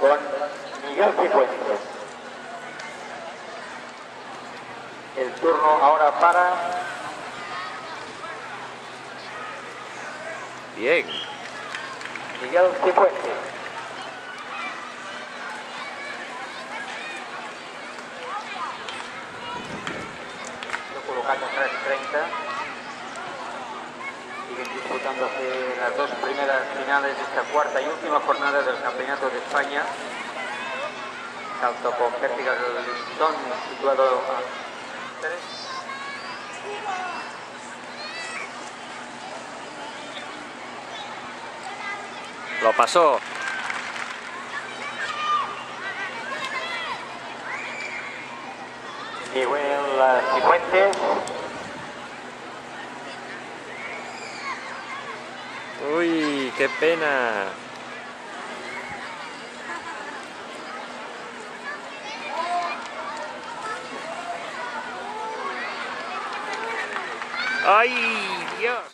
con Miguel Cifuentes. El turno ahora para Bien. Miguel Cifuentes. Colocando 3:30. Siguen disputándose las dos primeras finales de esta cuarta y última jornada del Campeonato de España. Salto con pértiga del listón situado a 3. Lo pasó. Miguel Cifuentes. Uy, qué pena. ¡Ay, Dios!